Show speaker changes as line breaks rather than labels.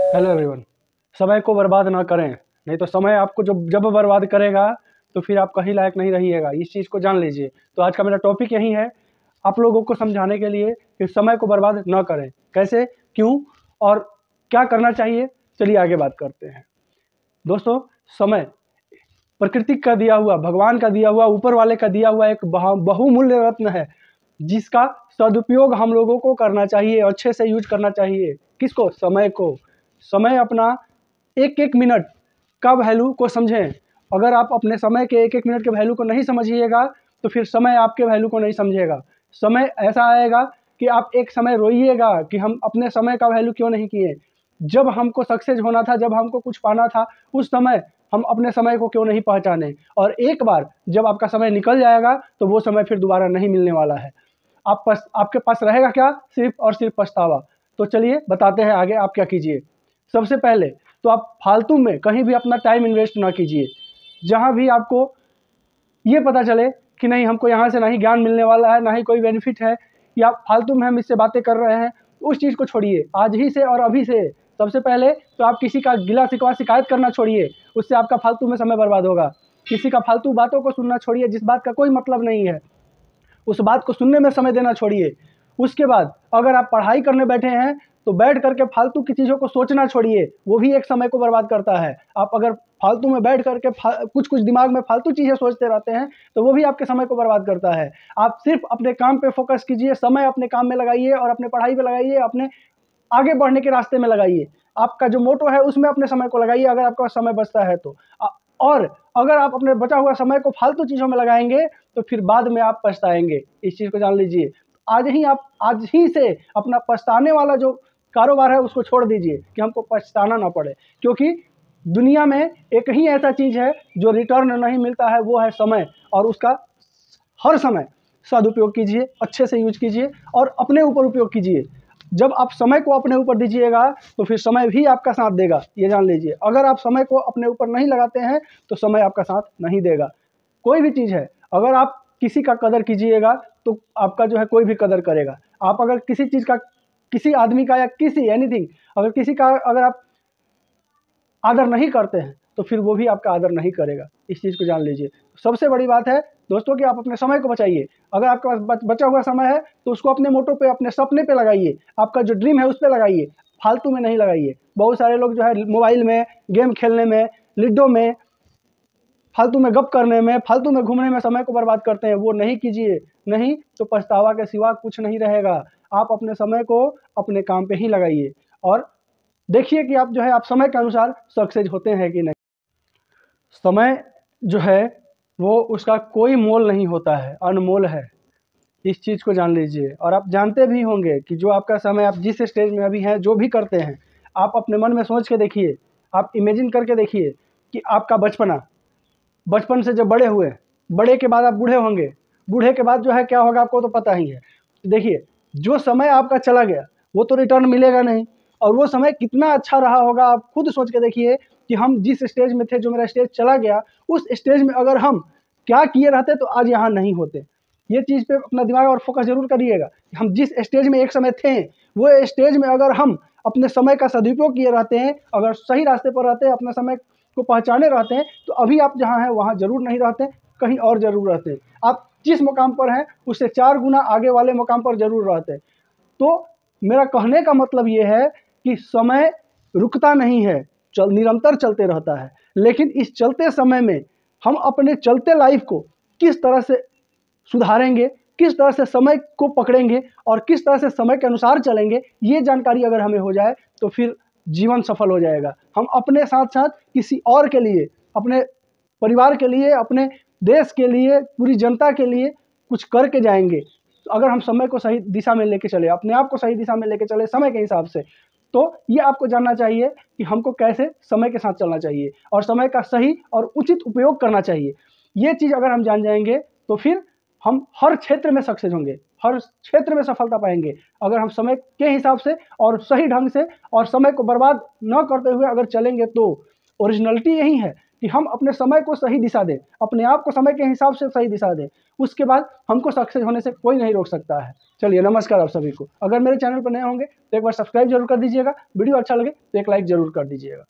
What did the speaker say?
Hello everyone. समय को बर्बाद ना करें, नहीं तो समय आपको जब बर्बाद करेगा तो फिर आप कहीं लायक नहीं रहिएगा। इस चीज़ को जान लीजिए। तो आज का मेरा टॉपिक यही है, आप लोगों को समझाने के लिए कि समय को बर्बाद ना करें। कैसे, क्यों और क्या करना चाहिए, चलिए आगे बात करते हैं। दोस्तों, समय प्रकृति का दिया हुआ, भगवान का दिया हुआ, ऊपर वाले का दिया हुआ एक बहुमूल्य रत्न है, जिसका सदुपयोग हम लोगों को करना चाहिए, अच्छे से यूज करना चाहिए। किसको? समय को। समय अपना एक एक मिनट का वैल्यू को समझें। अगर आप अपने समय के एक एक मिनट के वैल्यू को नहीं समझिएगा तो फिर समय आपके वैल्यू को नहीं समझेगा। समय ऐसा आएगा कि आप एक समय रोइएगा कि हम अपने समय का वैल्यू क्यों नहीं किए। जब हमको सक्सेस होना था, जब हमको कुछ पाना था, उस समय हम अपने समय को क्यों नहीं पहचाने। और एक बार जब आपका समय निकल जाएगा तो वो समय फिर दोबारा नहीं मिलने वाला है। आपके पास रहेगा क्या? सिर्फ और सिर्फ पछतावा। तो चलिए बताते हैं आगे आप क्या कीजिए। सबसे पहले तो आप फालतू में कहीं भी अपना टाइम इन्वेस्ट ना कीजिए। जहाँ भी आपको ये पता चले कि नहीं हमको यहाँ से ना ही ज्ञान मिलने वाला है, ना ही कोई बेनिफिट है, या फालतू में हम इससे बातें कर रहे हैं, उस चीज़ को छोड़िए आज ही से और अभी से। सबसे पहले तो आप किसी का गिला शिकवा शिकायत करना छोड़िए, उससे आपका फालतू में समय बर्बाद होगा। किसी का फालतू बातों को सुनना छोड़िए जिस बात का कोई मतलब नहीं है, उस बात को सुनने में समय देना छोड़िए। उसके बाद अगर आप पढ़ाई करने बैठे हैं तो बैठ करके फालतू की चीज़ों को सोचना छोड़िए, वो भी एक समय को बर्बाद करता है। आप अगर फालतू में बैठ करके कुछ दिमाग में फालतू चीज़ें सोचते रहते हैं तो वो भी आपके समय को बर्बाद करता है। आप सिर्फ अपने काम पे फोकस कीजिए, समय अपने काम में लगाइए और अपने पढ़ाई पे लगाइए, अपने आगे बढ़ने के रास्ते में लगाइए। आपका जो मोटो है उसमें अपने समय को लगाइए अगर आपका समय बचता है तो। और अगर आप अपने बचा हुआ समय को फालतू चीज़ों में लगाएंगे तो फिर बाद में आप पछताएंगे। इस चीज़ को जान लीजिए। आज ही से अपना पछताने वाला जो कारोबार है उसको छोड़ दीजिए कि हमको पछताना ना पड़े। क्योंकि दुनिया में एक ही ऐसा चीज़ है जो रिटर्न नहीं मिलता है, वो है समय। और उसका हर समय सदुपयोग कीजिए, अच्छे से यूज कीजिए और अपने ऊपर उपयोग कीजिए। जब आप समय को अपने ऊपर दीजिएगा तो फिर समय भी आपका साथ देगा, ये जान लीजिए। अगर आप समय को अपने ऊपर नहीं लगाते हैं तो समय आपका साथ नहीं देगा। कोई भी चीज़ है, अगर आप किसी का कदर कीजिएगा तो आपका जो है कोई भी कदर करेगा। आप अगर किसी चीज़ का, किसी आदमी का या किसी एनीथिंग, अगर किसी का अगर आप आदर नहीं करते हैं तो फिर वो भी आपका आदर नहीं करेगा। इस चीज़ को जान लीजिए। सबसे बड़ी बात है दोस्तों कि आप अपने समय को बचाइए। अगर आपके पास बचा हुआ समय है तो उसको अपने मोटो पे, अपने सपने पे लगाइए, आपका जो ड्रीम है उस पे लगाइए, फालतू में नहीं लगाइए। बहुत सारे लोग जो है मोबाइल में गेम खेलने में, लूडो में, फालतू में गप करने में, फालतू में घूमने में समय को बर्बाद करते हैं। वो नहीं कीजिए, नहीं तो पछतावा के सिवा कुछ नहीं रहेगा। आप अपने समय को अपने काम पे ही लगाइए और देखिए कि आप जो है आप समय के अनुसार सक्सेस होते हैं कि नहीं। समय जो है वो उसका कोई मोल नहीं होता है, अनमोल है। इस चीज़ को जान लीजिए। और आप जानते भी होंगे कि जो आपका समय, आप जिस स्टेज में अभी हैं, जो भी करते हैं, आप अपने मन में सोच के देखिए, आप इमेजिन करके देखिए कि आपका बचपन से जब बड़े हुए, बड़े के बाद आप बूढ़े होंगे, बूढ़े के बाद जो है क्या होगा आपको तो पता ही है। देखिए, जो समय आपका चला गया वो तो रिटर्न मिलेगा नहीं, और वो समय कितना अच्छा रहा होगा आप खुद सोच के देखिए कि हम जिस स्टेज में थे, जो मेरा स्टेज चला गया, उस स्टेज में अगर हम क्या किए रहते तो आज यहाँ नहीं होते। ये चीज़ पे अपना दिमाग और फोकस जरूर करिएगा। हम जिस स्टेज में एक समय थे, वो स्टेज में अगर हम अपने समय का सदुपयोग किए रहते हैं, अगर सही रास्ते पर रहते हैं, अपने समय को पहचाने रहते हैं, तो अभी आप जहाँ हैं वहाँ जरूर नहीं रहते, कहीं और जरूर रहते हैं। आप जिस मुकाम पर हैं उससे 4 गुना आगे वाले मुकाम पर जरूर रहते हैं। तो मेरा कहने का मतलब ये है कि समय रुकता नहीं है, निरंतर चलते रहता है। लेकिन इस चलते समय में हम अपने चलते लाइफ को किस तरह से सुधारेंगे, किस तरह से समय को पकड़ेंगे और किस तरह से समय के अनुसार चलेंगे, ये जानकारी अगर हमें हो जाए तो फिर जीवन सफल हो जाएगा। हम अपने साथ साथ किसी और के लिए, अपने परिवार के लिए, अपने देश के लिए, पूरी जनता के लिए कुछ करके जाएंगे। तो अगर हम समय को सही दिशा में लेके चले, अपने आप को सही दिशा में लेके चले समय के हिसाब से, तो ये आपको जानना चाहिए कि हमको कैसे समय के साथ चलना चाहिए और समय का सही और उचित उपयोग करना चाहिए। ये चीज़ अगर हम जान जाएंगे तो फिर हम हर क्षेत्र में सक्सेस होंगे, हर क्षेत्र में सफलता पाएंगे। अगर हम समय के हिसाब से और सही ढंग से और समय को बर्बाद न करते हुए अगर चलेंगे तो ओरिजिनलिटी यही है कि हम अपने समय को सही दिशा दें, अपने आप को समय के हिसाब से सही दिशा दें, उसके बाद हमको सक्सेस होने से कोई नहीं रोक सकता है। चलिए, नमस्कार आप सभी को। अगर मेरे चैनल पर नए होंगे तो एक बार सब्सक्राइब जरूर कर दीजिएगा, वीडियो अच्छा लगे तो एक लाइक जरूर कर दीजिएगा।